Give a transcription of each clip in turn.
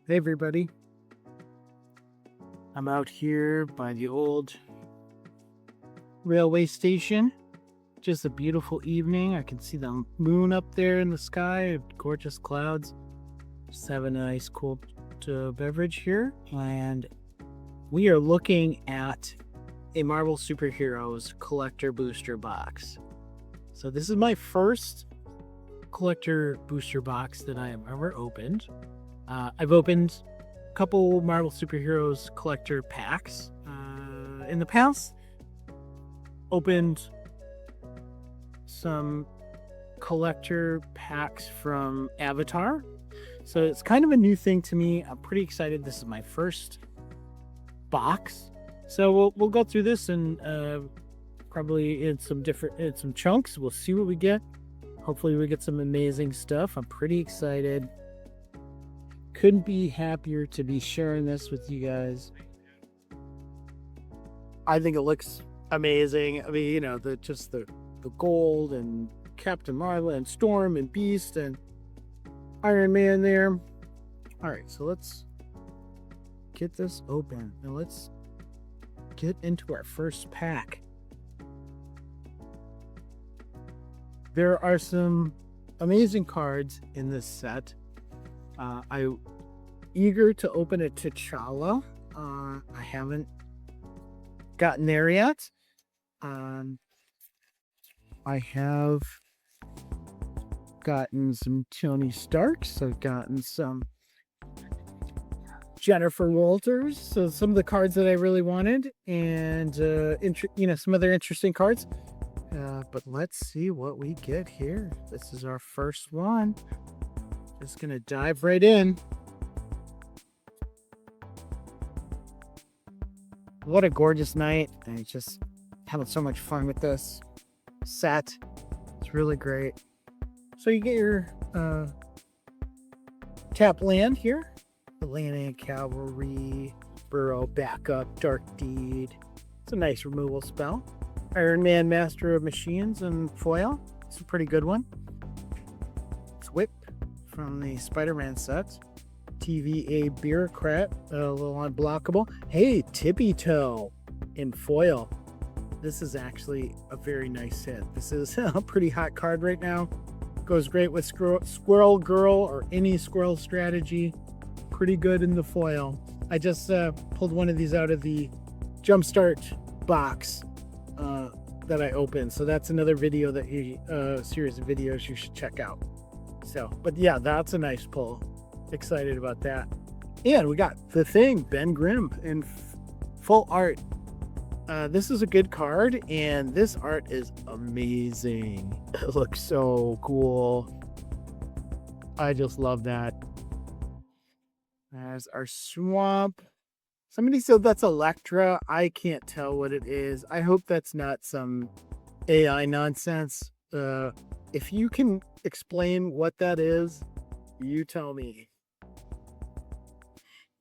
Hey everybody, I'm out here by the old railway station. Just a beautiful evening. I can see the moon up there in the sky, gorgeous clouds. Just having a nice cold beverage here. And we are looking at a Marvel Superheroes collector booster box. So this is my first collector booster box that I have ever opened. I've opened a couple Marvel Superheroes collector packs in the past. Opened some collector packs from Avatar. So it's kind of a new thing to me. I'm pretty excited. This is my first box. So we'll go through this and probably in some chunks. We'll see what we get. Hopefully we get some amazing stuff. I'm pretty excited. Couldn't be happier to be sharing this with you guys. I think it looks amazing. I mean, you know, the gold and Captain Marvel and Storm and Beast and Iron Man there. All right, so let's get this open and let's get into our first pack. There are some amazing cards in this set. I'm eager to open a T'Challa. I haven't gotten there yet. I have gotten some Tony Starks. I've gotten some Jennifer Walters. So some of the cards that I really wanted, and some other interesting cards. But let's see what we get here. This is our first one. Just gonna dive right in. What a gorgeous night. I just having so much fun with this set. It's really great. So you get your tap land here. Atlantic Cavalry, Burrow, Backup, Dark Deed. It's a nice removal spell. Iron Man, Master of Machines, and foil. It's a pretty good one. Whip from the Spider-Man set. TVA Bureaucrat, a little unblockable. Hey, Tippy Toe in foil. This is actually a very nice hit. This is a pretty hot card right now. Goes great with Squirrel Girl or any Squirrel strategy. Pretty good in the foil. I just pulled one of these out of the Jumpstart box that I opened. So that's another video that series of videos you should check out. So, but yeah, that's a nice pull. Excited about that. And we got The Thing, Ben Grimm in full art. This is a good card, and this art is amazing. It looks so cool. I just love that. There's our Swamp. Somebody said that's Elektra. I can't tell what it is. I hope that's not some AI nonsense. If you can explain what that is, you tell me.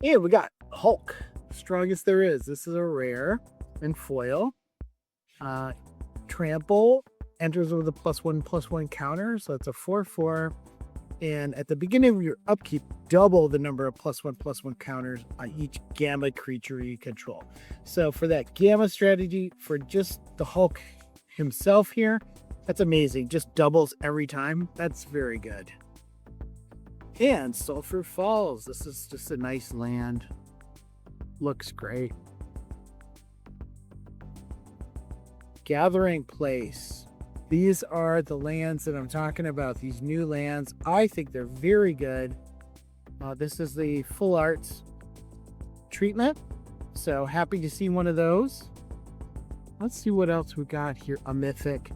And we got Hulk, strongest there is. This is a rare and foil. Trample enters with a +1/+1 counter, so it's a 4/4. And at the beginning of your upkeep, double the number of +1/+1 counters on each Gamma creature you control. So for that Gamma strategy, for just the Hulk himself here, that's amazing. Just doubles every time. That's very good. And Sulphur Falls. This is just a nice land. Looks great. Gathering Place. These are the lands that I'm talking about. These new lands. I think they're very good. This is the full arts treatment. So happy to see one of those. Let's see what else we got here. A mythic.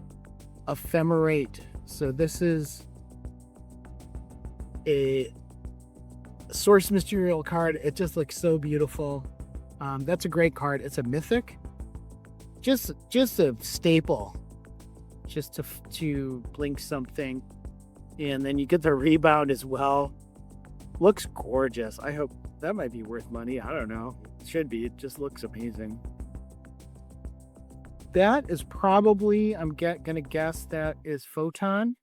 Ephemerate. So this is a source material card. It just looks so beautiful. That's a great card. It's a mythic. Just a staple. Just to blink something. And then you get the rebound as well. Looks gorgeous. I hope that might be worth money. I don't know. It should be. It just looks amazing. That is probably, I'm gonna guess that is Photon.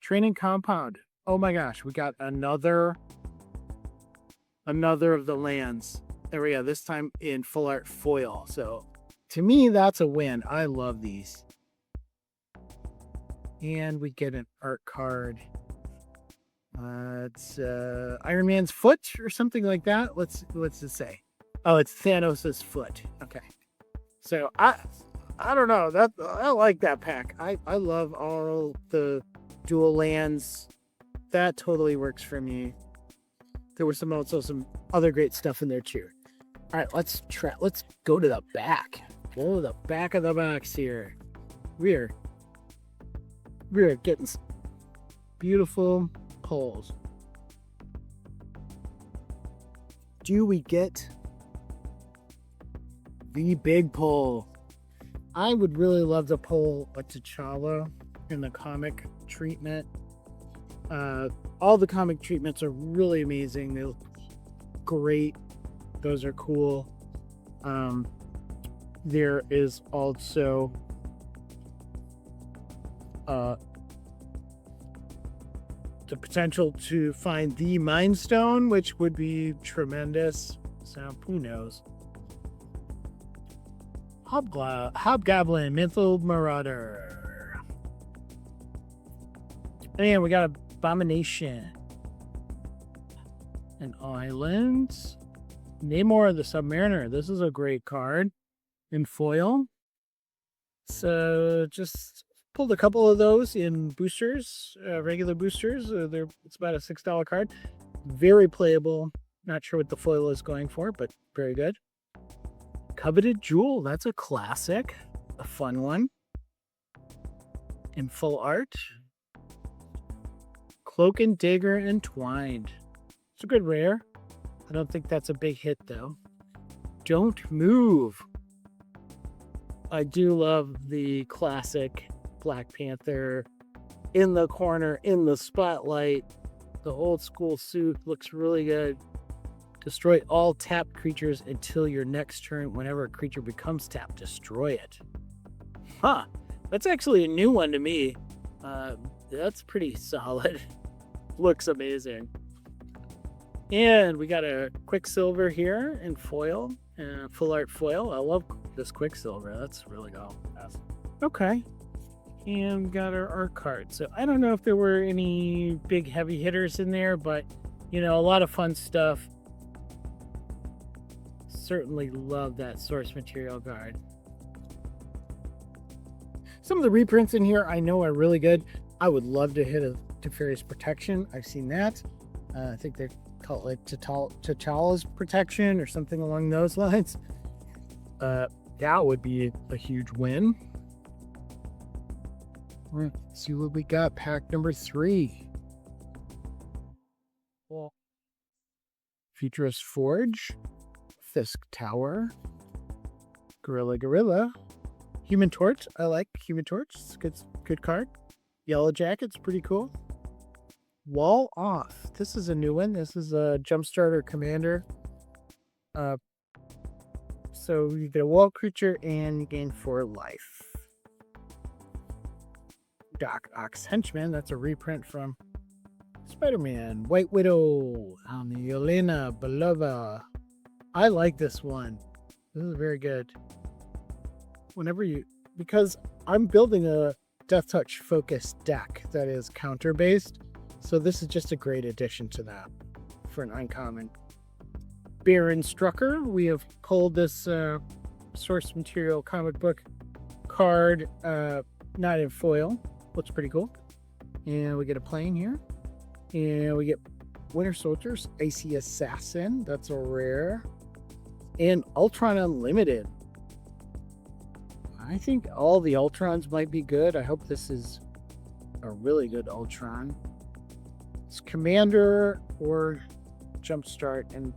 Training Compound. Oh my gosh, we got another another of the lands. There we go. This time in full art foil. So to me, that's a win. I love these. And we get an art card. It's Iron Man's foot or something like that. What's it say? Oh, it's Thanos' foot. Okay. So I don't know. I like that pack. I love all the dual lands. That totally works for me. There was also some other great stuff in there too. All right, let's go to the back. Go to the back of the box here. We're getting some beautiful pulls. Do we get the big pull? I would really love to pull a T'Challa in the comic treatment. All the comic treatments are really amazing. They look great. Those are cool. There is also the potential to find the Mind Stone, which would be tremendous. So who knows? Hobgoblin, Mythal Marauder. And we got Abomination. An island. Namor the Submariner. This is a great card in foil. So just pulled a couple of those in boosters, regular boosters. It's about a $6 card. Very playable. Not sure what the foil is going for, but very good. Coveted Jewel. That's a classic. A fun one. In full art. Cloak and Dagger Entwined. It's a good rare. I don't think that's a big hit, though. Don't Move. I do love the classic Black Panther in the corner, in the spotlight. The old school suit looks really good. Destroy all tapped creatures until your next turn. Whenever a creature becomes tapped, destroy it. Huh. That's actually a new one to me. That's pretty solid. Looks amazing. And we got a Quicksilver here in foil. Full art foil. I love this Quicksilver. That's really cool. Okay. And we got our art card. So I don't know if there were any big heavy hitters in there, but a lot of fun stuff. Certainly love that source material card. Some of the reprints in here I know are really good. I would love to hit a Teferi's Protection. I've seen that. I think they call it like T'Challa's Protection or something along those lines. That would be a huge win. Let's see what we got. Pack number 3. Well, Futurist Forge. Fisk Tower. Gorilla. Human Torch. I like Human Torch. It's a good card. Yellow Jacket's pretty cool. Wall Off. This is a new one. This is a Jumpstarter Commander. So you get a wall creature and you gain 4 life. Doc Ock's Henchman. That's a reprint from Spider-Man. White Widow. Yelena Belova. I like this one. This is very good. Because I'm building a Death Touch focused deck that is counter based. So this is just a great addition to that for an uncommon. Baron Strucker. We have pulled this source material comic book card, not in foil. Looks pretty cool. And we get a plane here. And we get Winter Soldier's Icy Assassin. That's a rare. And Ultron Unlimited. I think all the Ultrons might be good. I hope this is a really good Ultron. It's Commander or Jumpstart. And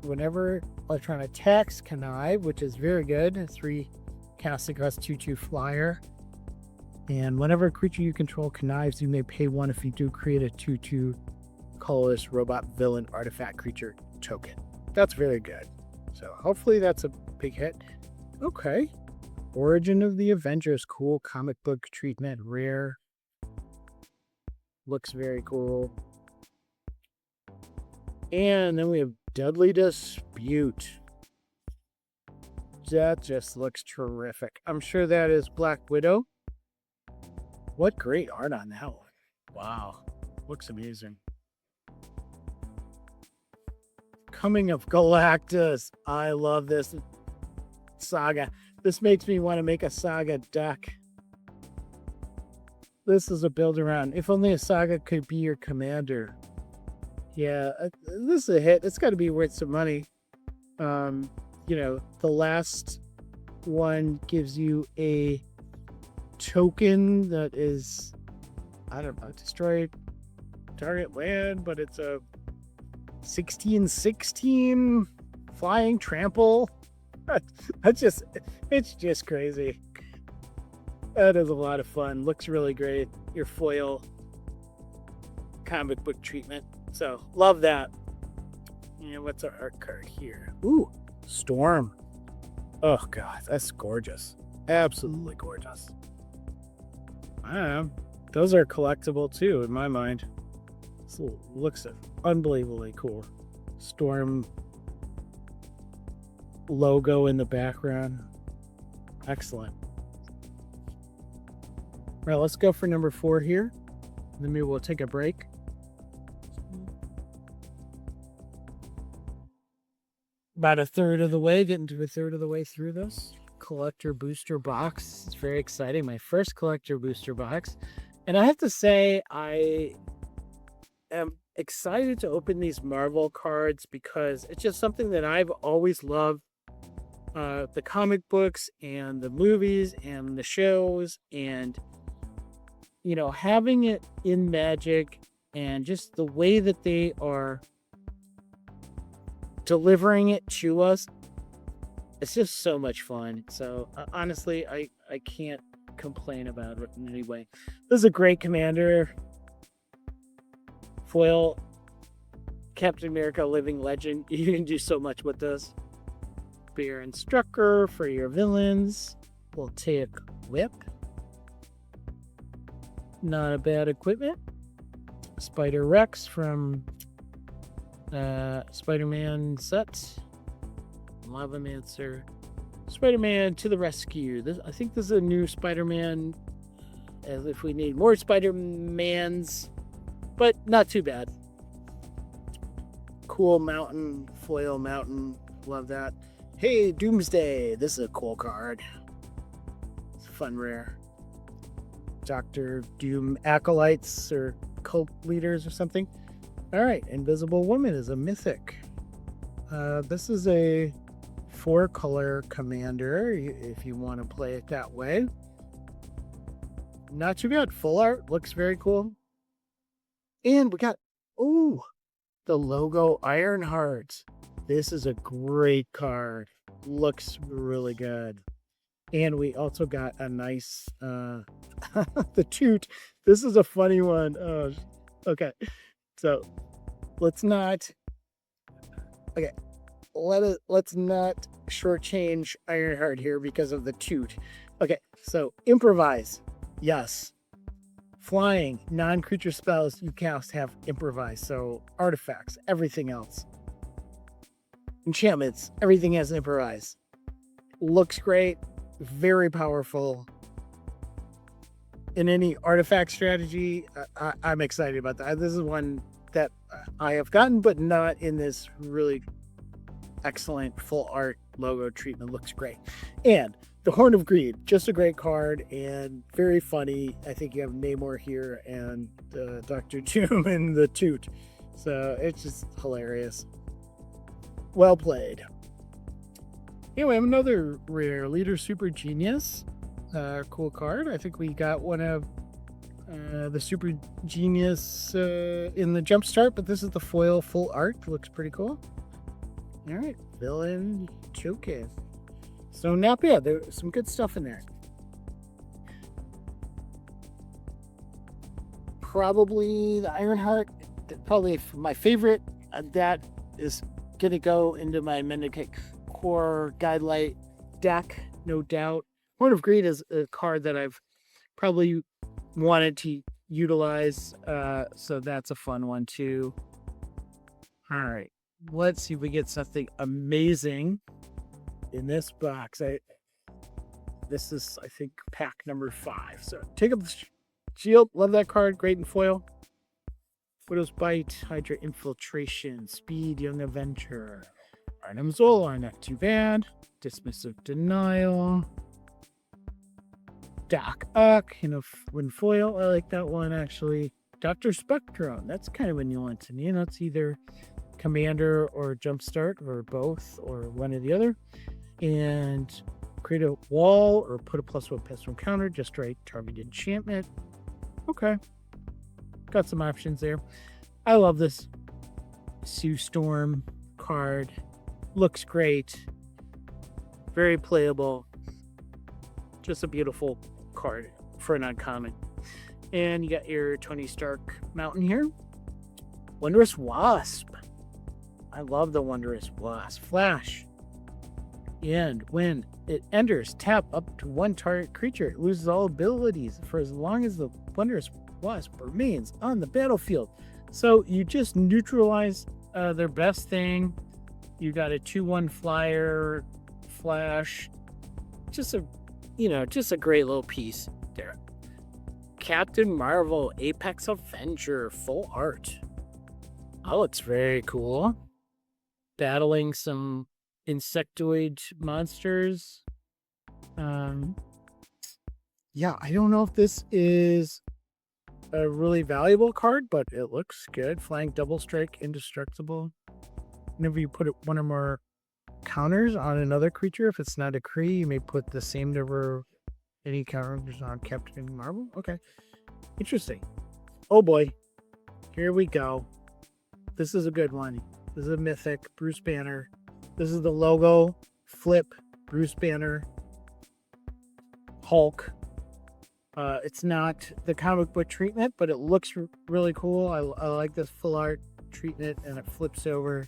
whenever Ultron attacks, Connive, which is very good. 3 casting cost 2/2 flyer. And whenever a creature you control connives, you may pay 1 if you do create a 2/2 colorless robot villain artifact creature token. That's very good. So hopefully that's a big hit. Okay. Origin of the Avengers. Cool comic book treatment. Rare. Looks very cool. And then we have Deadly Dispute. That just looks terrific. I'm sure that is Black Widow. What great art on that one. Wow. Looks amazing. Coming of Galactus. I love this saga. This makes me want to make a saga deck. This is a build around. If only a saga could be your commander. Yeah, this is a hit. It's got to be worth some money. You know, the last one gives you a token that is, I don't know, destroy target land, but it's a 16/16 flying trample. It's just crazy. That is a lot of fun. Looks really great. Your foil comic book treatment. So love that. And what's our art card here? Ooh, Storm. Oh God, that's gorgeous. Absolutely gorgeous. I don't know. Those are collectible too, in my mind. This looks unbelievably cool. Storm logo in the background. Excellent. All right, let's go for number 4 here. Then maybe we'll take a break. About a third of the way, getting to a third of the way through this collector booster box. It's very exciting. My first collector booster box. And I have to say, I am excited to open these Marvel cards because it's just something that I've always loved. The comic books and the movies and the shows, and you know, having it in Magic and just the way that they are delivering it to us, it's just so much fun. So honestly, I can't complain about it in any way. This is a great commander. Foil Captain America Living Legend. You can do so much with this. Be your instructor for your villains. We'll take Whip. Not a bad equipment. Spider Rex from Spider-Man set. Lavamancer. Spider-Man to the rescue. I think this is a new Spider-Man. As if we need more Spider-Mans, but not too bad. Cool mountain, foil mountain. Love that. Hey, Doomsday. This is a cool card. It's fun rare. Dr. Doom acolytes or cult leaders or something. All right, Invisible Woman is a mythic. This is a 4-color commander if you want to play it that way. Not too bad. Full art. Looks very cool. And we got, the logo Ironheart. This is a great card. Looks really good. And we also got a nice, the Toot. This is a funny one. Okay. So let's not shortchange Ironheart here because of the Toot. Okay. So improvise. Yes. Flying, non-creature spells you cast have improvise. So artifacts, everything else. Enchantments, everything has improvise. Looks great, very powerful. In any artifact strategy, I'm excited about that. This is one that I have gotten, but not in this really excellent full art logo treatment. Looks great. And the Horn of Greed, just a great card and very funny. I think you have Namor here and Dr. Doom and the Toot. So it's just hilarious. Well played. Here we have another rare Leader Super Genius. Cool card. I think we got one of the Super Genius in the Jumpstart, but this is the foil full art. Looks pretty cool. All right, Villain Showcase. So now, yeah, there's some good stuff in there. Probably the Ironheart, probably my favorite. That is going to go into my Mendicant Core Guidelight deck, no doubt. Horn of Greed is a card that I've probably wanted to utilize, so that's a fun one too. All right. Let's see if we get something amazing in this box. This is, I think, pack number 5. So take up the shield. Love that card. Great in foil. Widow's Bite, Hydra Infiltration, Speed, Young Avenger, Arnim Zola, not too bad. Dismissive Denial, Doc Ock, when foil. I like that one actually. Dr. Spectrum, that's kind of a new one to me. That's either Commander or Jumpstart or both or one or the other. And create a wall or put a +1/+1 counter, just right target enchantment. Okay. Got some options there. I love this Sue Storm card. Looks great. Very playable. Just a beautiful card for an uncommon. And you got your Tony Stark Mountain here. Wondrous Wasp. I love the Wondrous Wasp. Flash. And when it enters, tap up to 1 target creature. It loses all abilities for as long as the Wondrous Wasp remains on the battlefield. So you just neutralize their best thing. You got a 2/1 flyer, flash. Just a great little piece there. Captain Marvel, Apex Avenger, full art. Oh, it's very cool. Battling some insectoid monsters. Yeah, I don't know if this is a really valuable card, but it looks good. Flying Double Strike, Indestructible. Whenever you put one or more counters on another creature, if it's not a Kree, you may put the same number any counters on Captain Marvel. Okay, interesting. Oh boy, here we go. This is a good one. This is a mythic Bruce Banner. This is the logo flip Bruce Banner Hulk. It's not the comic book treatment, but it looks really cool. I like this full art treatment, and it flips over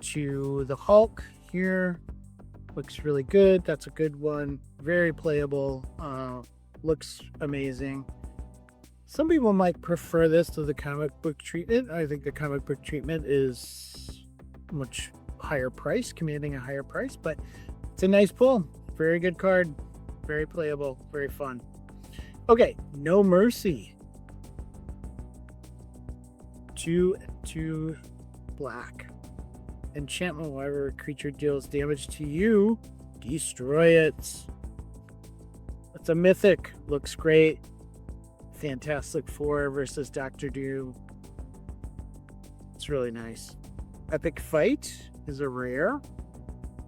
to the Hulk here. Looks really good. That's a good one. Very playable. Looks amazing. Some people might prefer this to the comic book treatment. I think the comic book treatment is much higher price, commanding a higher price, but it's a nice pull. Very good card. Very playable. Very fun. Okay, No Mercy. 2/2 black. Enchantment, whenever a creature deals damage to you, destroy it. It's a mythic. Looks great. Fantastic Four versus Doctor Doom. It's really nice. Epic Fight is a rare.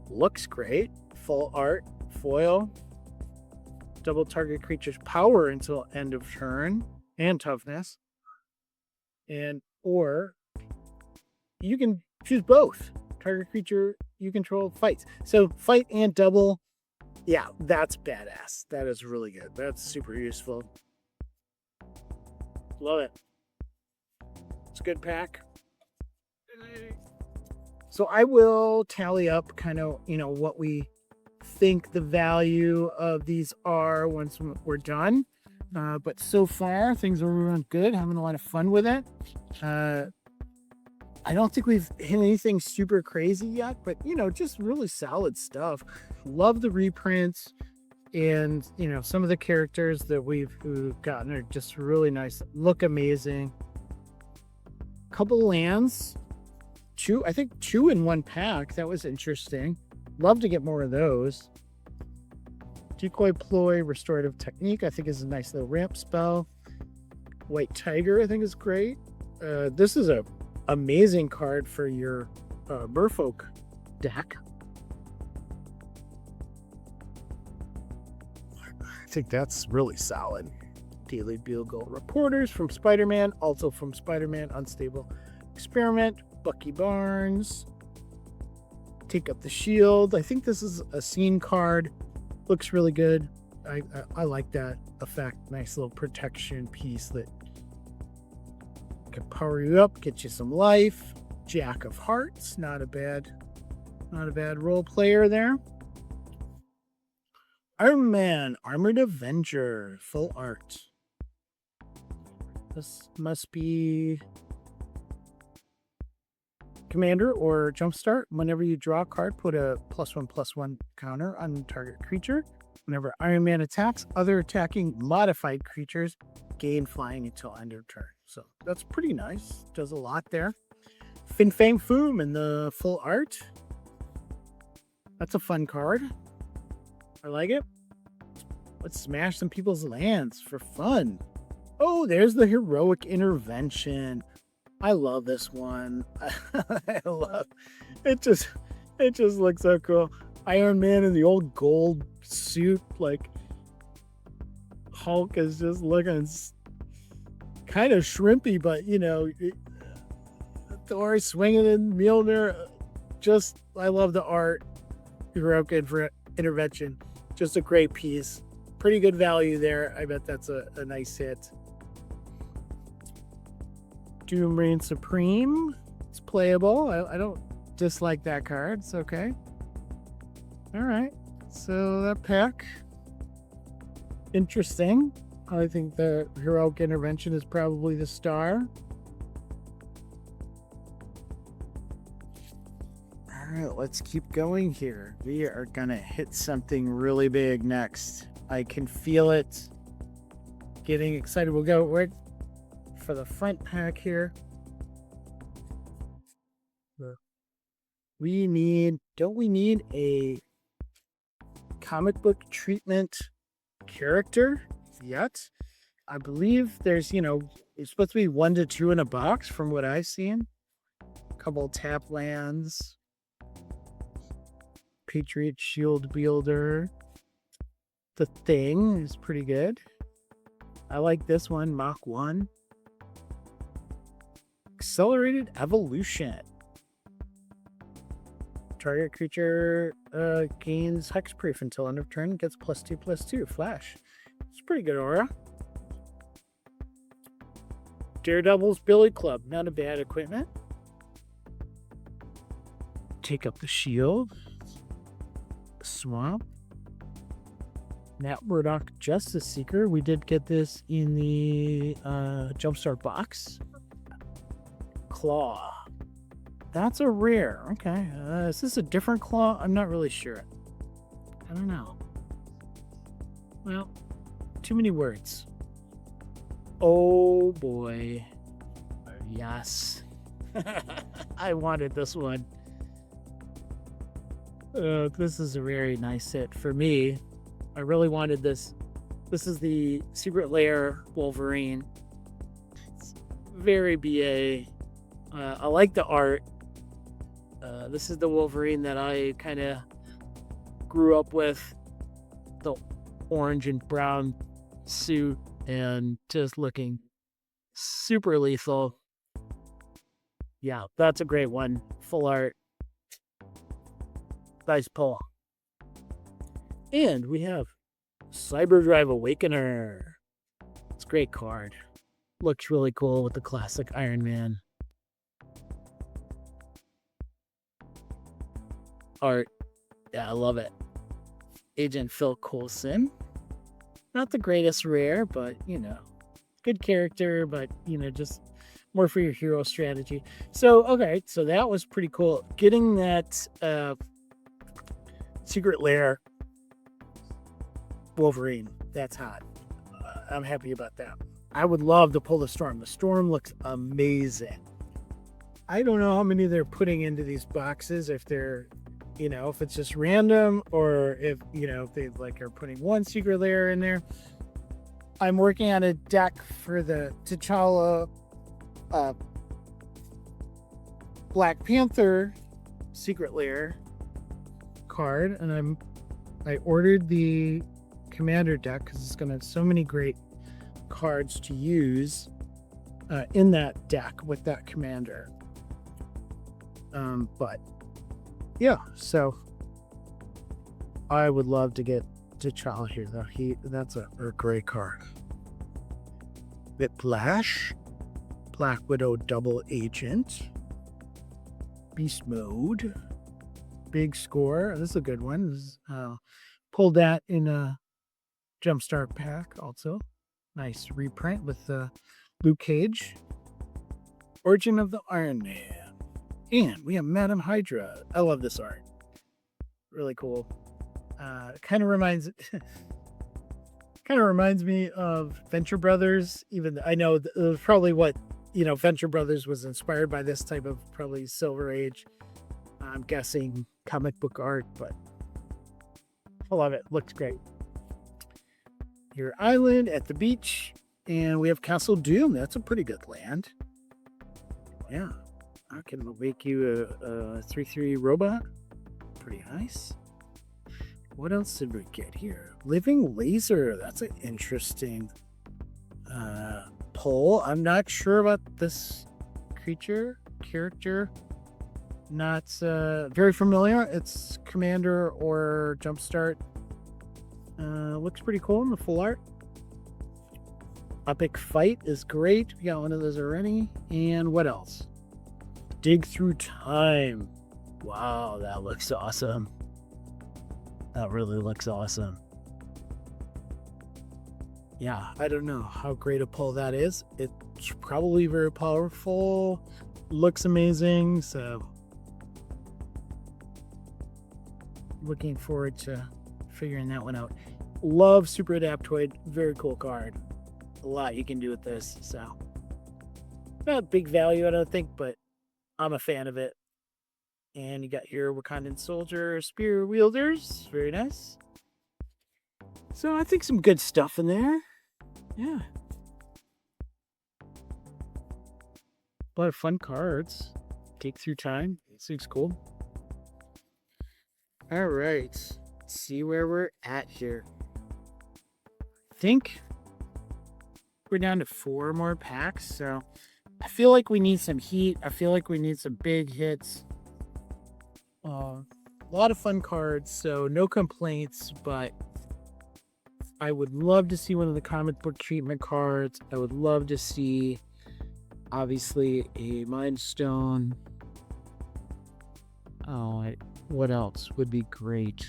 Looks great. Full art. Foil. Double target creature's power until end of turn. And toughness. Or you can choose both. Target creature you control fights. So fight and double. Yeah, that's badass. That is really good. That's super useful. Love it. It's a good pack. So I will tally up kind of, what we think the value of these are once we're done. But so far, things are running good. Having a lot of fun with it. I don't think we've hit anything super crazy yet, but, just really solid stuff. Love the reprints. And, some of the characters that we've gotten are just really nice. Look amazing. Couple lands. I think 2 in 1 pack. That was interesting. Love to get more of those. Decoy Ploy, Restorative Technique, I think is a nice little ramp spell. White Tiger, I think is great. This is a amazing card for your Merfolk deck. I think that's really solid. Daily Bugle Reporters from Spider-Man, also from Spider-Man, Unstable Experiment, Bucky Barnes. Take Up the Shield. I think this is a scene card. Looks really good. I like that effect. Nice little protection piece that can power you up, get you some life. Jack of Hearts. Not a bad role player there. Iron Man, Armored Avenger, full art. This must be commander or jumpstart. Whenever you draw a card, put a +1/+1 counter on target creature. Whenever Iron Man attacks, other attacking modified creatures gain flying until end of turn. So that's pretty nice. Does a lot there. Fin Fang Foom in the full art. That's a fun card. I like it. Let's smash some people's lands for fun. Oh, there's the Heroic Intervention. I love this one. I love it. It just looks so cool. Iron Man in the old gold suit, like Hulk is just looking kind of shrimpy, but you know, Thor swinging in Mjolnir. Just, I love the art. Heroic Intervention. Just a great piece. Pretty good value there. I bet that's a nice hit. Doom Reign Supreme. It's playable. I don't dislike that card. It's okay. All right. So that pack. Interesting. I think the Heroic Intervention is probably the star. All right, let's keep going here. We are going to hit something really big next. I can feel it. Getting excited. We'll go right for the front pack here. Don't we need a comic book treatment character yet? I believe there's, it's supposed to be 1 to 2 in a box from what I've seen. A couple tap lands. Patriot Shield Wielder. The Thing is pretty good. I like this one, Mach 1. Accelerated Evolution. Target creature gains hexproof until end of turn, gets +2/+2. Flash. It's pretty good aura. Daredevil's Billy Club. Not a bad equipment. Take up the shield. Swamp. Nat Murdock Justice Seeker. We did get this in the Jumpstart box. Claw. That's a rare. Okay. Is this a different claw? I'm not really sure. I don't know. Well, too many words. Oh boy. Yes. I wanted this one. This is a very nice hit for me. I really wanted this. This is the Secret Lair Wolverine. It's very BA. I like the art. This is the Wolverine that I kind of grew up with. The orange and brown suit and just looking super lethal. Yeah, that's a great one. Full art. Nice pull. And we have Cyberdrive Awakener. It's a great card. Looks really cool with the classic Iron Man art. Yeah, I love it. Agent Phil Coulson. Not the greatest rare, but, good character, but, just more for your hero strategy. So, okay, so that was pretty cool. Getting that Secret Lair Wolverine, that's hot. I'm happy about that. I would love to pull the Storm. The Storm looks amazing. I don't know how many they're putting into these boxes, if they're, if it's just random, or if, if they are putting one Secret Lair in there. I'm working on a deck for the T'Challa Black Panther Secret Lair card, and I ordered the Commander deck because it's going to have so many great cards to use in that deck with that Commander. But yeah, so I would love to get T'Challa here, though. That's a great card. Whiplash, Black Widow Double Agent, Beast Mode, Big Score. This is a good one. Pulled that in a Jumpstart pack also. Nice reprint with Luke Cage. Origin of the Iron Man. And we have Madame Hydra. I love this art. Really cool. Kind of reminds me of Venture Brothers. Even I know it was probably what Venture Brothers was inspired by, this type of probably Silver Age. I'm guessing comic book art, but I love it. Looks great. Your island at the beach, and we have Castle Doom. That's a pretty good land. Yeah, I can make you a 3/3 robot. Pretty nice. What else did we get here? Living Laser. That's an interesting pull. I'm not sure about this character. Not very familiar. It's Commander or Jumpstart. Looks pretty cool in the full art. Epic Fight is great. We got one of those already. And what else? Dig Through Time. Wow, that looks awesome. That really looks awesome. Yeah, I don't know how great a pull that is. It's probably very powerful. Looks amazing. So looking forward to figuring that one out. Love Super Adaptoid. Very cool card. A lot you can do with this. So not big value, I don't think, but I'm a fan of it. And you got your Wakandan Soldier Spear Wielders. Very nice. So I think some good stuff in there. Yeah. A lot of fun cards. Dig Through Time. This looks cool. All right. Let's see where we're at here. I think we're down to 4 more packs. So I feel like we need some heat. I feel like we need some big hits. A lot of fun cards, so no complaints, but I would love to see one of the comic book treatment cards. I would love to see, obviously, a Mind Stone. Oh, what else would be great?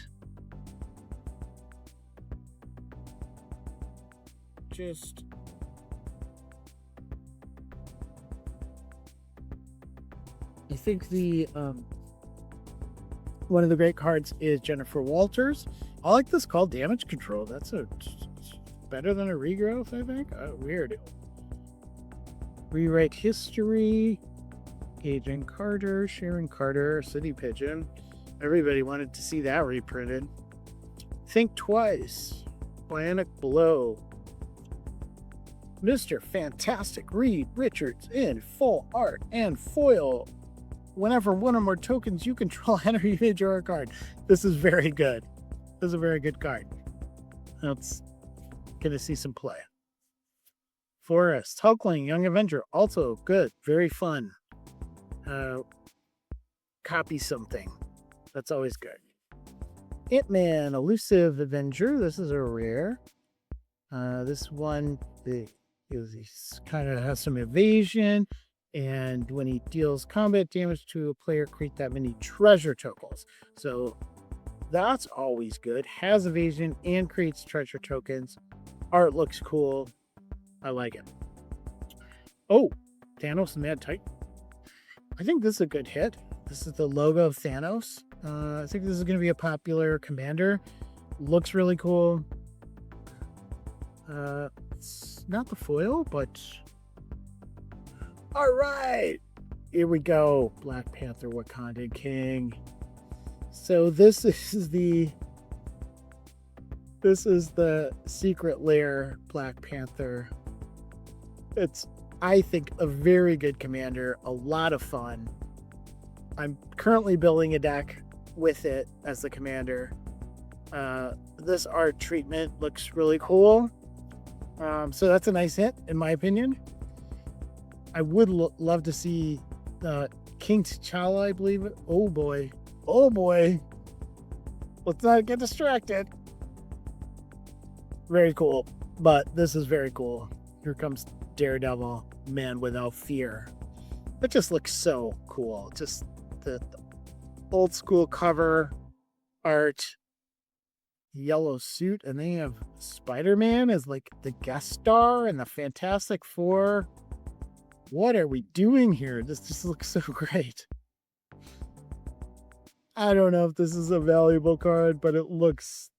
I think the one of the great cards is Jennifer Walters. I like this called Damage Control. That's better than a regrowth, I think. Weird. Rewrite History. Agent Carter, Sharon Carter, City Pigeon. Everybody wanted to see that reprinted. Think Twice. Bionic Blow. Mr. Fantastic Reed Richards in full art and foil. Whenever one or more tokens you control enter, you may draw a card. This is very good. This is a very good card. That's gonna see some play. Forest, Hulkling, Young Avenger, also good, very fun. Copy something. That's always good. Ant-Man, Elusive Avenger. This is a rare. This one, he kind of has some evasion. And when he deals combat damage to a player, create that many treasure tokens. So that's always good. Has evasion and creates treasure tokens. Art looks cool. I like it. Oh, Thanos and Mad Titan. I think this is a good hit. This is the logo of Thanos. I think this is going to be a popular commander. Looks really cool. It's not the foil, but all right, here we go. Black Panther, Wakandan King. So this is the Secret Lair Black Panther. It's, I think, a very good commander. A lot of fun. I'm currently building a deck with it as the commander. This art treatment looks really cool. So that's a nice hit, in my opinion. I would love to see King T'Challa, I believe it. Oh boy. Let's not get distracted. Very cool. But this is very cool. Here comes Daredevil, Man Without Fear. That just looks so cool. Just the old school cover art, yellow suit, and they have Spider-Man as like the guest star and the Fantastic Four. What are we doing here? This just looks so great. I don't know if this is a valuable card, but it looks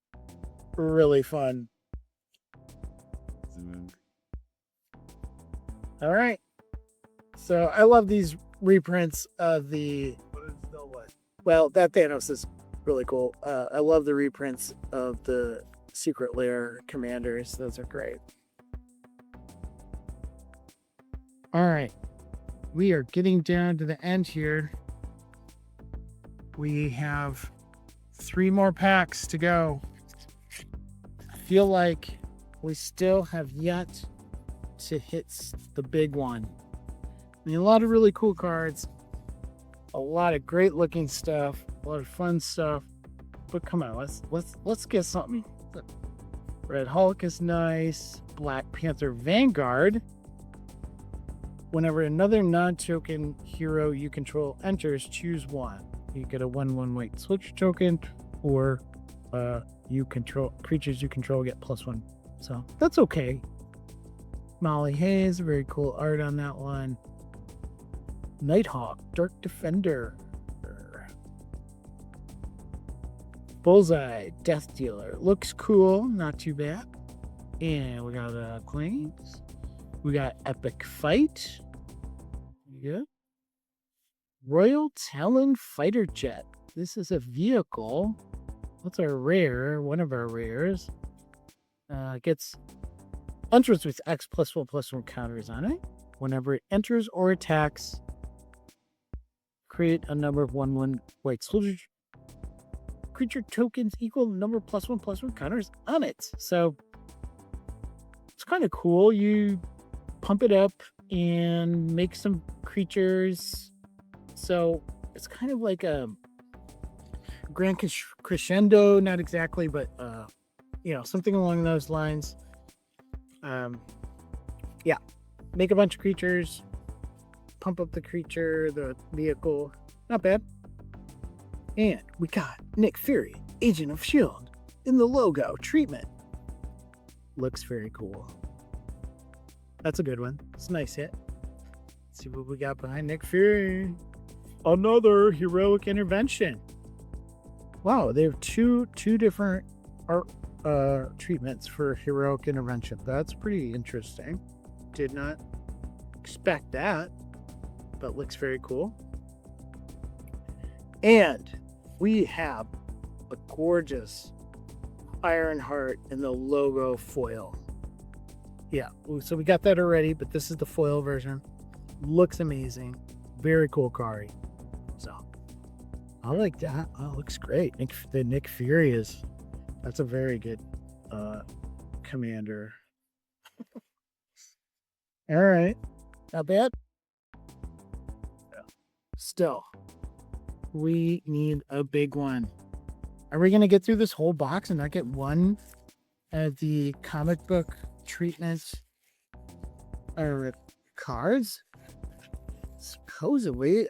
really fun. All right. So I love these reprints of the. Well, that Thanos is really cool. I love the reprints of the Secret Lair commanders. Those are great. All right. We are getting down to the end here. We have 3 more packs to go. I feel like we still have yet to hit the big one. I mean, a lot of really cool cards, a lot of great looking stuff, a lot of fun stuff. But come on, let's get something. Red Hulk is nice. Black Panther Vanguard. Whenever another non-token hero you control enters, choose one. You get a 1/1 white switch token, or creatures you control get +1. So that's okay. Molly Hayes, very cool art on that one. Nighthawk, Dark Defender. Bullseye, Death Dealer. Looks cool, not too bad. And we got Claims. We got Epic Fight. Yeah. Royal Talon Fighter Jet. This is a vehicle. What's our rare? One of our rares. Gets enters with X +1/+1 counters on it. Whenever it enters or attacks, create a number of 1/1 white soldier creature tokens equal number +1/+1 counters on it. So it's kind of cool. You pump it up and make some creatures. So it's kind of like a grand crescendo, not exactly, but something along those lines. Yeah, make a bunch of creatures, pump up the creature, the vehicle. Not bad. And we got Nick Fury, Agent of S.H.I.E.L.D. in the logo treatment. Looks very cool. That's a good one. It's a nice hit. Let's see what we got behind Nick Fury. Another heroic intervention. Wow, they have two different art treatments for heroic intervention. That's pretty interesting. Did not expect that, but looks very cool. And we have a gorgeous Ironheart in the logo foil. Yeah, so we got that already, but this is the foil version. Looks amazing. Very cool card. So I like that. Oh, looks great. Nick Fury that's a very good commander. All right. Not bad. Yeah. Still, we need a big one. Are we going to get through this whole box and not get one of the comic book treatments or cards? Supposedly,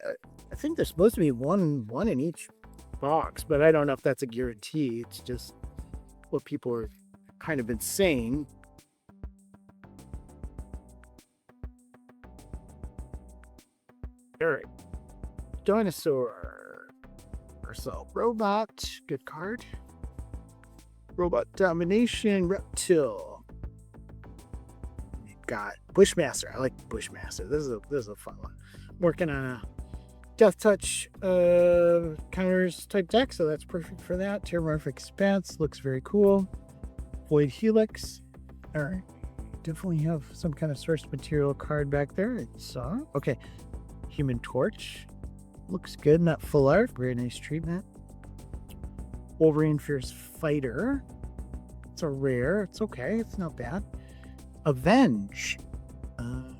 I think there's supposed to be one in each box, but I don't know if that's a guarantee. It's just what people are kind of been saying. All right. Dinosaur. So, Robot. Good card. Robot Domination. Reptile. We got Bushmaster. I like Bushmaster. This is a fun one. Working on a Death Touch counters type deck, so that's perfect for that. Terramorphic Expanse looks very cool. Void Helix. All right. Definitely have some kind of source material card back there. It's okay. Human Torch. Looks good. Not full art. Very nice treatment. Wolverine Fierce Fighter. It's a rare. It's okay. It's not bad. Avenge.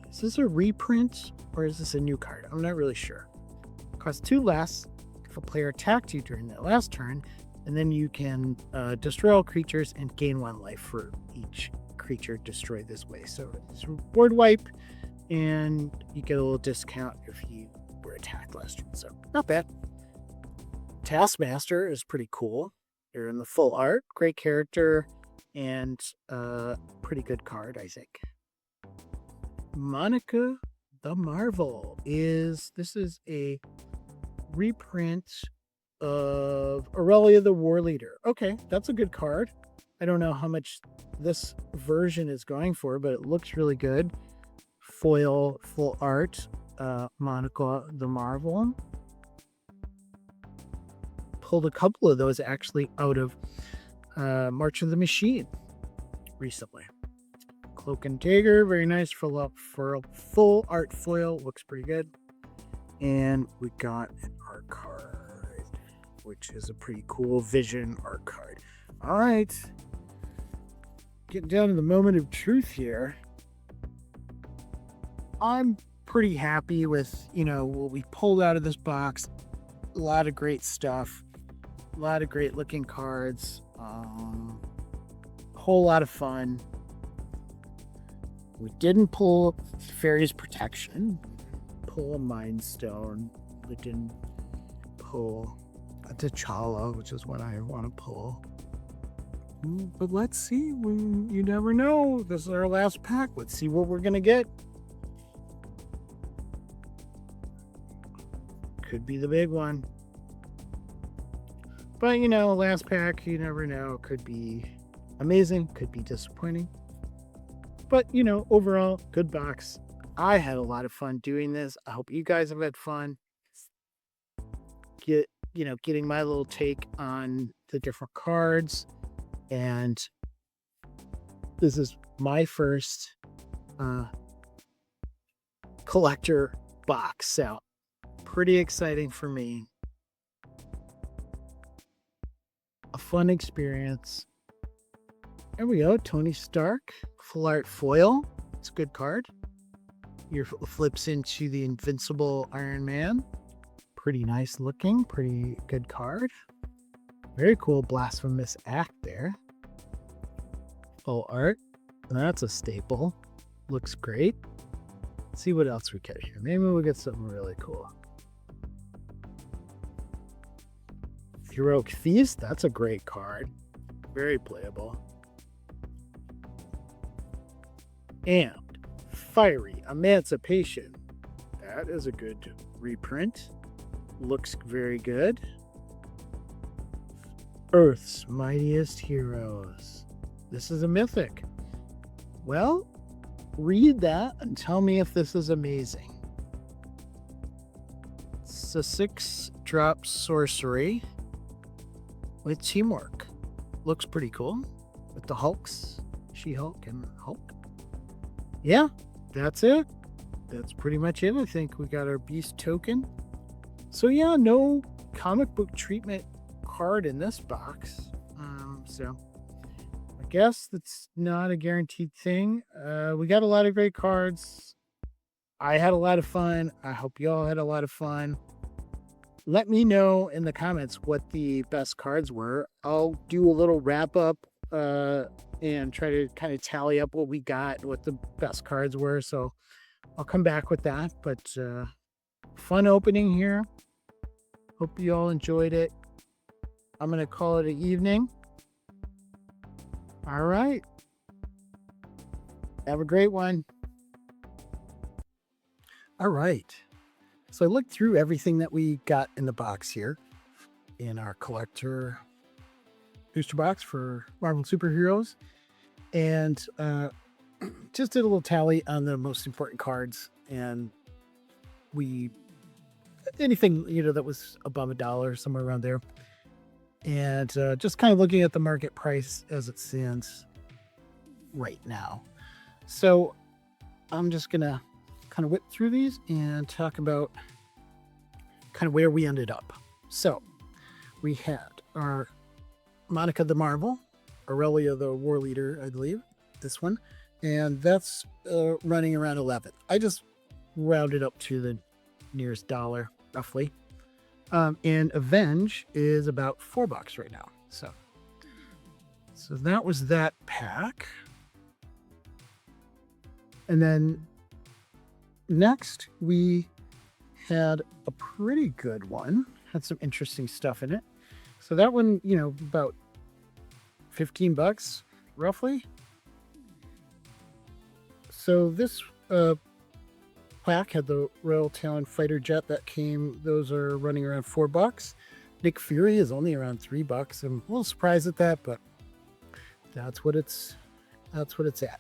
Is this a reprint or is this a new card? I'm not really sure. Costs 2 less if a player attacked you during that last turn, and then you can destroy all creatures and gain 1 life for each creature destroyed this way. So it's a board wipe, and you get a little discount if you were attacked last turn. So not bad. Taskmaster is pretty cool. They're in the full art. Great character and pretty good card, I think. Monica the Marvel is a reprint of Aurelia the War Leader. Okay, that's a good card. I don't know how much this version is going for, but it looks really good. Foil, full art, Monica the Marvel. Pulled a couple of those actually out of March of the Machine recently. Cloak and Dagger, very nice for a full art foil, looks pretty good. And we got an art card, which is a pretty cool Vision art card. All right, getting down to the moment of truth here. I'm pretty happy with, what we pulled out of this box. A lot of great stuff, a lot of great looking cards, a whole lot of fun. We didn't pull Fairy's Protection, pull a Mind Stone. We didn't pull a T'Challa, which is what I want to pull. But let's see. You never know. This is our last pack. Let's see what we're going to get. Could be the big one. But, last pack, you never know. Could be amazing. Could be disappointing. But, overall, good box. I had a lot of fun doing this. I hope you guys have had fun. Getting my little take on the different cards. And this is my first collector box. So pretty exciting for me. A fun experience. There we go. Tony Stark, full art foil. It's a good card. Your flips into the Invincible Iron Man. Pretty nice looking. Pretty good card. Very cool Blasphemous Act there. Full art. That's a staple. Looks great. Let's see what else we get here. Maybe we'll get something really cool. Heroic Feast. That's a great card. Very playable. And Fiery Emancipation. That is a good reprint. Looks very good. Earth's Mightiest Heroes. This is a mythic. Well, read that and tell me if this is amazing. It's a 6-drop sorcery with teamwork. Looks pretty cool. With the Hulks, She-Hulk and Hulk. Yeah, that's it. That's pretty much it. I think we got our Beast token. So yeah, no comic book treatment card in this box. So I guess that's not a guaranteed thing. We got a lot of great cards. I had a lot of fun. I hope you all had a lot of fun. Let me know in the comments what the best cards were. I'll do a little wrap up and try to kind of tally up what we got, what the best cards were. So I'll come back with that. But fun opening here. Hope you all enjoyed it. I'm going to call it an evening. All right. Have a great one. All right. So I looked through everything that we got in the box here in our collector booster box for Marvel Superheroes, and just did a little tally on the most important cards, and anything that was above $1, somewhere around there, and just kind of looking at the market price as it stands right now. So I'm just gonna kind of whip through these and talk about kind of where we ended up. So we had our Monica the Marvel, Aurelia the War Leader, I believe, this one, and that's running around 11. I just rounded up to the nearest dollar, roughly. And Avenge is about $4 right now. So that was that pack. And then next we had a pretty good one. Had some interesting stuff in it. So that one, about $15 roughly. So this pack had the Royal Talon fighter jet that came. Those are running around $4. Nick Fury is only around $3. I'm a little surprised at that, but that's what it's at.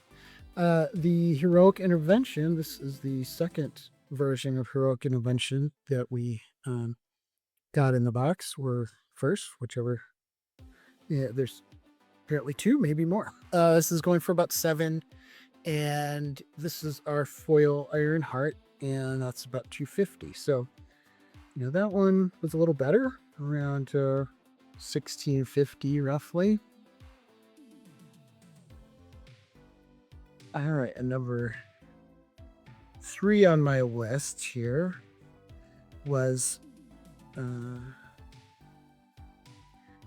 The Heroic Intervention. This is the second version of Heroic Intervention that we got in the box, or first, whichever. Yeah, there's apparently two, maybe more. This is going for about $7, and this is our foil Ironheart, and that's about $2.50. So, that one was a little better, around $16.50 roughly. All right, and number 3 on my list here was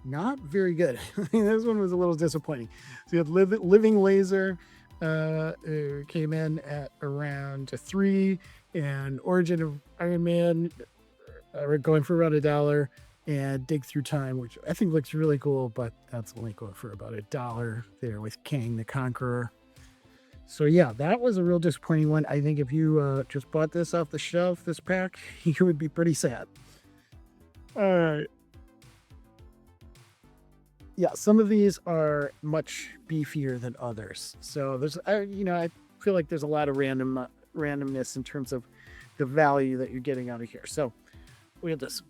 not very good. This one was a little disappointing. So you had Living Laser came in at around a 3, and Origin of Iron Man going for around $1, and Dig Through Time, which I think looks really cool, but that's only going for about $1 there with Kang the Conqueror. So yeah, that was a real disappointing one. I think if you just bought this off the shelf, this pack, you would be pretty sad. All right. Yeah, some of these are much beefier than others. So there's, I feel like there's a lot of randomness in terms of the value that you're getting out of here. So we have this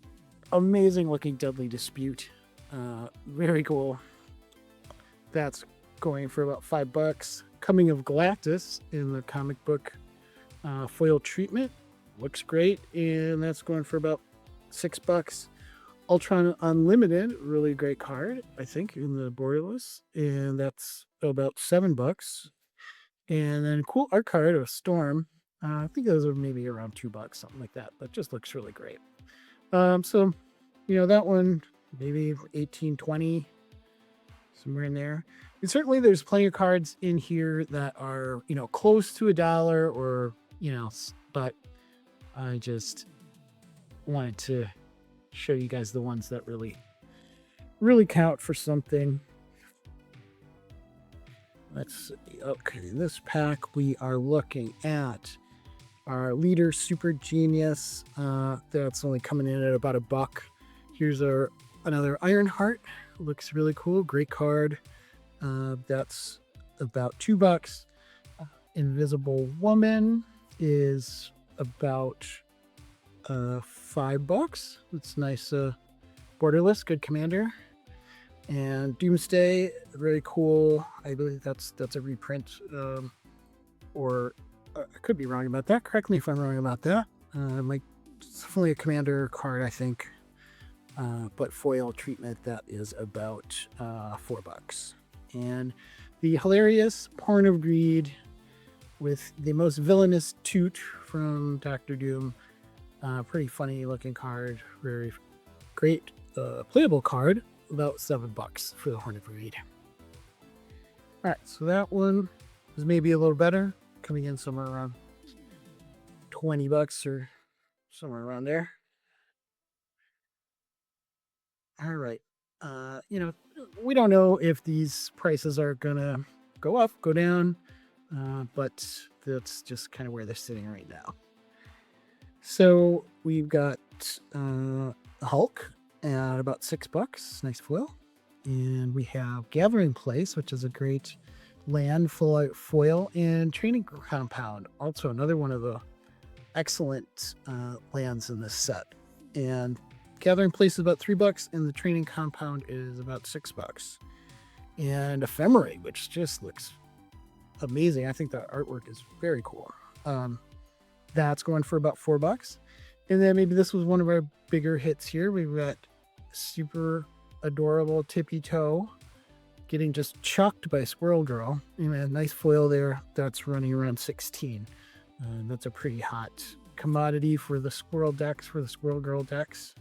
amazing looking Deadly Dispute. Very cool. That's going for about $5. Coming of Galactus in the comic book foil treatment. Looks great. And that's going for about $6. Ultron Unlimited, really great card, I think, in the Borealis. And that's about $7. And then cool art card of Storm. I think those are maybe around $2, something like that. But just looks really great. So, that one, maybe 18, 20, somewhere in there. And certainly there's plenty of cards in here that are, close to $1 or, but I just wanted to show you guys the ones that really count for something. Let's see. Okay, in this pack we are looking at our Leader Super Genius. That's only coming in at about $1. Here's another Ironheart. Looks really cool. Great card. That's about $2. Invisible Woman is about $5. It's nice. Borderless, good commander. And Doomsday, very cool. I believe that's a reprint, or I could be wrong about that. Correct me if I'm wrong about that. It's definitely a commander card, I think. But foil treatment, that is about $4. And the hilarious Porn of Greed with the most villainous toot from Doctor Doom. Pretty funny looking card. Very great playable card. About $7 for the Horn of Greed. All right, so that one is maybe a little better, coming in somewhere around $20 or somewhere around there. All right. We don't know if these prices are gonna go up, go down, but that's just kind of where they're sitting right now. So we've got Hulk at about $6, nice foil, and we have Gathering Place, which is a great land foil, and Training Compound, also another one of the excellent lands in this set. And Gathering Place is about $3, and the Training Compound is about $6. And Ephemerate, which just looks amazing. I think the artwork is very cool. That's going for about $4. And then maybe this was one of our bigger hits here. We've got super adorable Tippy Toe getting just chucked by Squirrel Girl. And a nice foil there. That's running around 16. That's a pretty hot commodity for the Squirrel decks, for the Squirrel Girl decks.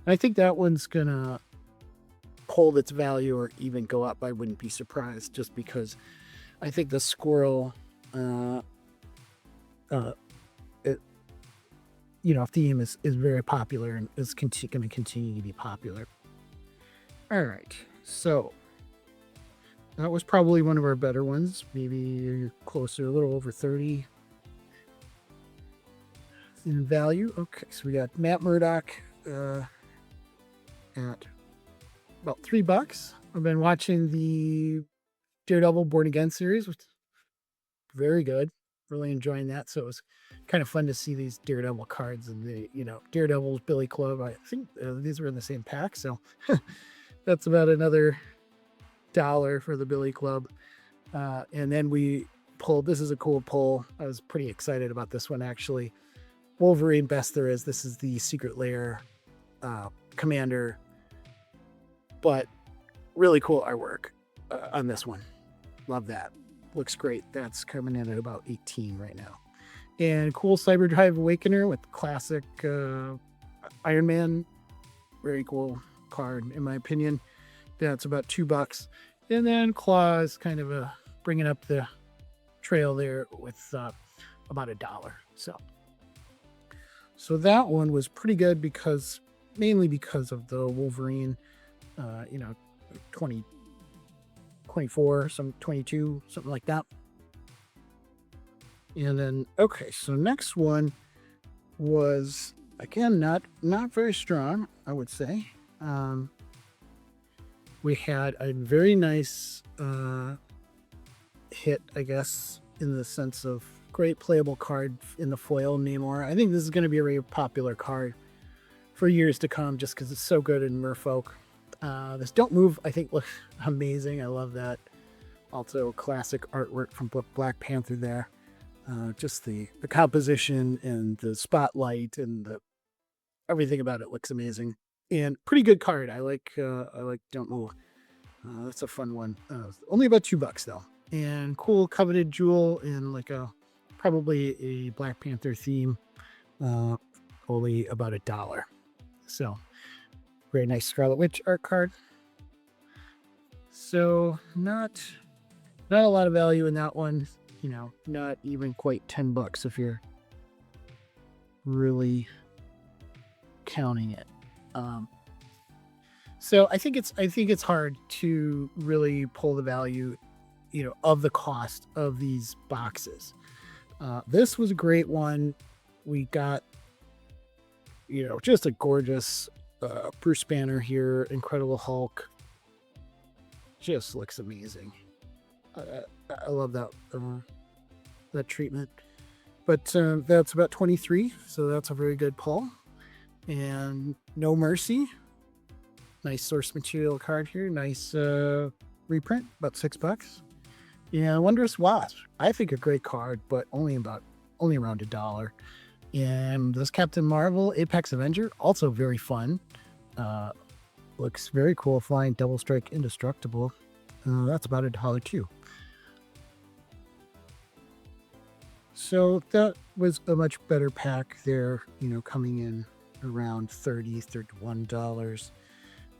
I think that one's gonna hold its value or even go up. I wouldn't be surprised, just because I think the squirrel theme is very popular and is going to continue to be popular. All right, so that was probably one of our better ones, maybe closer, a little over 30 in value. Okay, so we got Matt Murdock, at about $3. I've been watching the Daredevil Born Again series, which is very good. Really enjoying that. So it was kind of fun to see these Daredevil cards and the, Daredevil's Billy Club. I think these were in the same pack. So that's about another $1 for the Billy Club. And then we pulled, this is a cool pull. I was pretty excited about this one, actually. Wolverine Best There Is. This is the Secret Lair Commander, but really cool artwork on this one. Love that. Looks great. That's coming in at about 18 right now. And cool Cyberdrive Awakener with classic Iron Man. Very cool card, in my opinion. That's about $2. And then Claws, kind of bringing up the trail there with about $1. So that one was pretty good mainly because of the Wolverine, 24, some 22, something like that. And then, okay, so next one was, again, not very strong, I would say. We had a very nice hit, I guess, in the sense of great playable card in the foil, Namor. I think this is going to be a very popular card for years to come just because it's so good in Merfolk. This Don't Move, I think, looks amazing. I love that. Also, classic artwork from Black Panther there. Just the composition and the spotlight and everything about it looks amazing. And pretty good card. I like Don't Move. That's a fun one. Only about $2 though. And cool coveted jewel in probably a Black Panther theme. Only about $1. So very nice Scarlet Witch art card. So not a lot of value in that one. Not even quite $10 if you're really counting it. So I think it's hard to really pull the value, of the cost of these boxes. This was a great one. We got, just a gorgeous Bruce Banner here, Incredible Hulk. Just looks amazing. I love that treatment. But that's about 23, so that's a very good pull. And No Mercy, nice source material card here. Nice reprint, about $6. Yeah, Wondrous Wasp, I think a great card, but only around $1. And this Captain Marvel Apex Avenger, also very fun. Looks very cool, flying Double Strike Indestructible. That's about $1 too. So that was a much better pack there, coming in around $30, $31.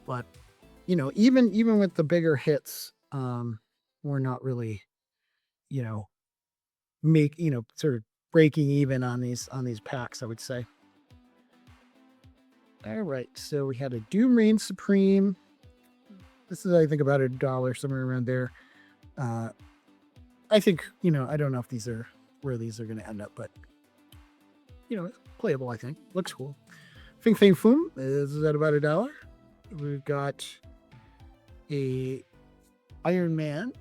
But, even with the bigger hits, we're not really, sort of breaking even on these packs, I would say. All right, so we had a Doom Reign Supreme. This is, I think, about $1, somewhere around there. I think, I don't know if these are where these are going to end up, but playable, I think. Looks cool. Fing Fang Foom is at about $1. We've got a Iron Man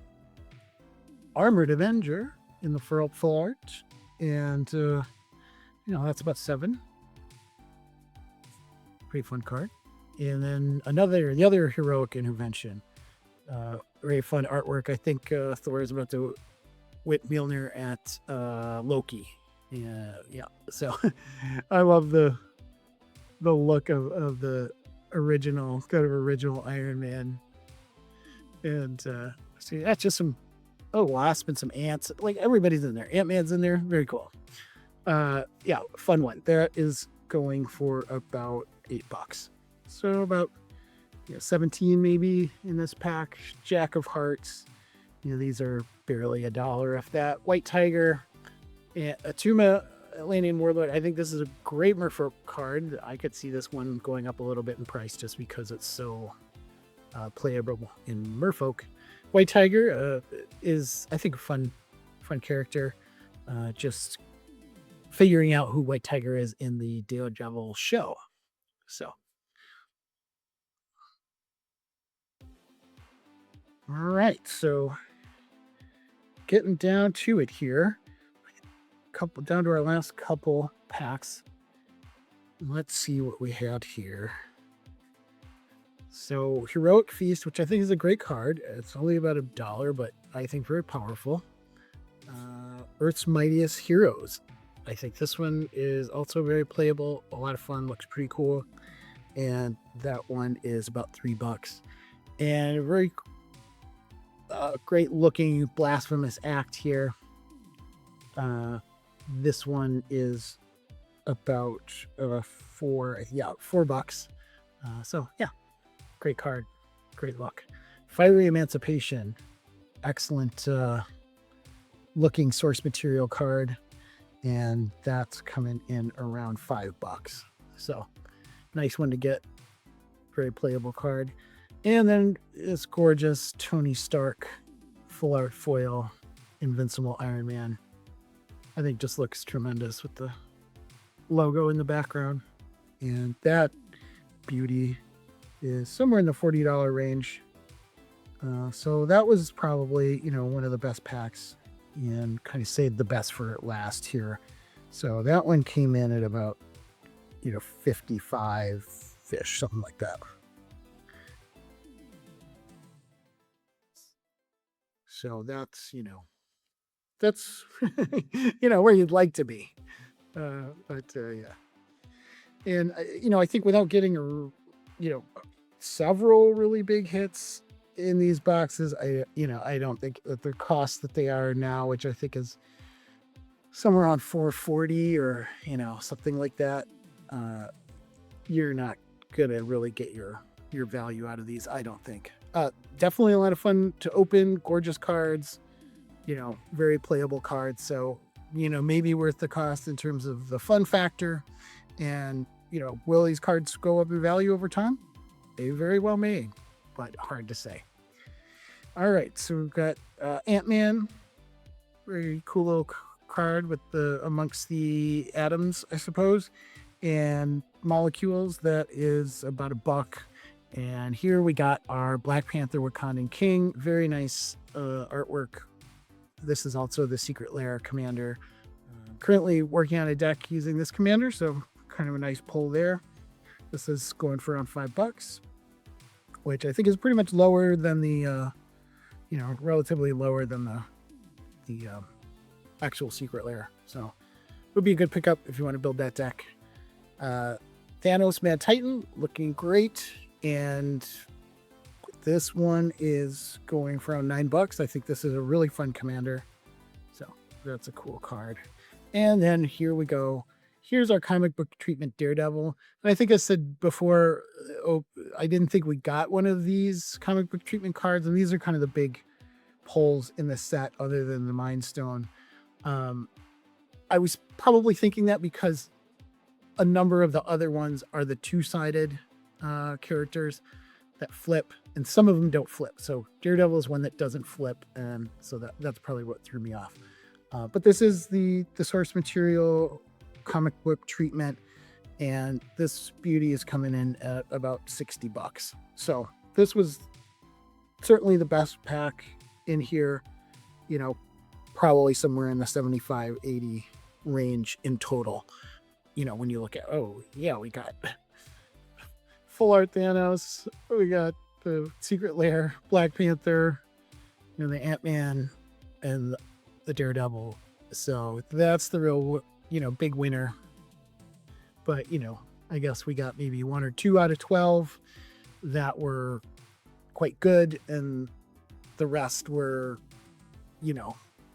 Armored Avenger in the full art, and that's about $7. Pretty fun card. And then the other Heroic Intervention, very fun artwork. I think Thor is about to whip Mjolnir at Loki. Yeah. So I love the look of the original Iron Man. And see, that's just some wasp and some ants. Like, everybody's in there. Ant-Man's in there. Very cool. Yeah, fun one. That is going for about $8. So about 17 maybe in this pack. Jack of Hearts. These are barely $1, if that. White Tiger, and Atuma, Atlantean Warlord. I think this is a great Merfolk card. I could see this one going up a little bit in price just because it's so playable in Merfolk. White Tiger is, I think, a fun character. Just figuring out who White Tiger is in the Daredevil show. So All right, so getting down to it here, couple down to our last couple packs. Let's see what we had here. So Heroic Feast, which I think is a great card. It's only about $1, but I think very powerful. Earth's Mightiest Heroes. I think this one is also very playable, a lot of fun, looks pretty cool. And that one is about $3. And a very great looking Blasphemous Act here. This one is about $4. So yeah, great card, great luck. Fiery Emancipation, excellent looking source material card, and that's coming in around $5. So nice one to get, very playable card. And then this gorgeous Tony Stark full art foil Invincible Iron Man. I think just looks tremendous with the logo in the background. And that beauty is somewhere in the $40 range. So that was probably, one of the best packs, and kind of saved the best for last here. So that one came in at about, 55-ish, something like that. So that's, that's, where you'd like to be. Yeah. And, I think without getting, several really big hits in these boxes, I don't think that the cost that they are now, which I think is somewhere around $440 or, something like that, you're not going to really get your value out of these, I don't think. Definitely a lot of fun to open, gorgeous cards, very playable cards. So, maybe worth the cost in terms of the fun factor. And, will these cards go up in value over time? They very well may, but hard to say. All right, so we've got Ant-Man, very cool little card with amongst the atoms, I suppose, and molecules. That is about $1. And here we got our Black Panther Wakandan King. Very nice artwork. This is also the Secret Lair commander. Currently working on a deck using this commander, so kind of a nice pull there. This is going for around $5, which I think is pretty much lower than the, relatively lower than the actual Secret Lair. So it would be a good pickup if you want to build that deck. Thanos Mad Titan, looking great. And this one is going for around $9. I think this is a really fun commander. So that's a cool card. And then here we go. Here's our comic book treatment Daredevil. And I think I said before, I didn't think we got one of these comic book treatment cards. And these are kind of the big pulls in the set other than the Mind Stone. I was probably thinking that because a number of the other ones are the two-sided characters that flip, and some of them don't flip. So Daredevil is one that doesn't flip, and so that's probably what threw me off. But this is the source material comic book treatment, and this beauty is coming in at about $60. So this was certainly the best pack in here, probably somewhere in the 75-80 range in total. When you look at, we got full art Thanos, we got the Secret Lair, Black Panther, the Ant-Man, and the Daredevil. So that's the real, big winner. But, I guess we got maybe 1 or 2 out of 12 that were quite good, and the rest were,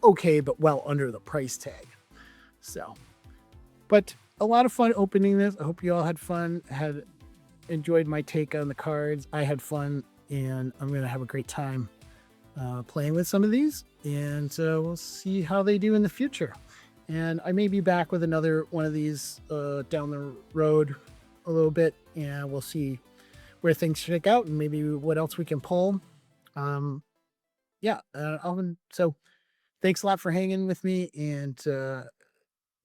okay, but well under the price tag. So, but a lot of fun opening this. I hope you all had fun, had enjoyed my take on the cards. I had fun, and I'm going to have a great time playing with some of these, and we'll see how they do in the future. And I may be back with another one of these down the road a little bit, and we'll see where things shake out and maybe what else we can pull. So thanks a lot for hanging with me, and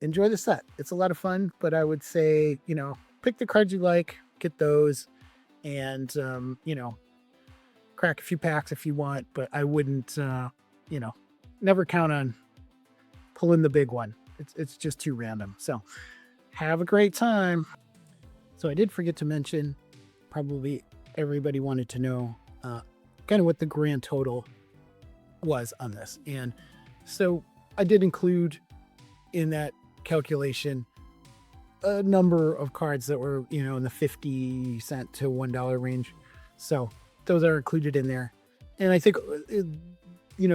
enjoy the set. It's a lot of fun, but I would say, pick the cards you like, get those, and, crack a few packs if you want, but I wouldn't, never count on pulling the big one. It's just too random. So have a great time. So I did forget to mention, probably everybody wanted to know kind of what the grand total was on this. And so I did include in that calculation a number of cards that were, in the 50 cent to $1 range. So those are included in there. And I think,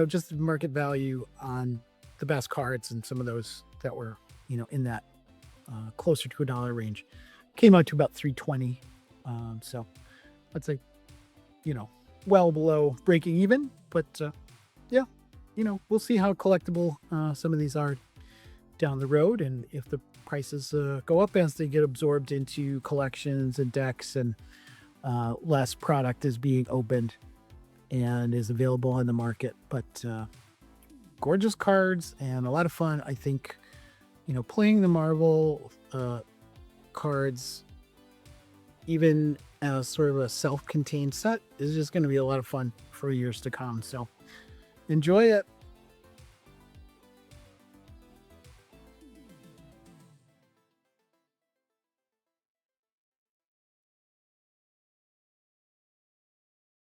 just the market value on the best cards and some of those that were, in that closer to $1 range came out to about 320. So I'd say, well below breaking even, but yeah, we'll see how collectible some of these are down the road, and if the prices go up as they get absorbed into collections and decks, and less product is being opened and is available on the market. But gorgeous cards and a lot of fun. I think, playing the Marvel cards, even as sort of a self-contained set, is just going to be a lot of fun for years to come. So enjoy it.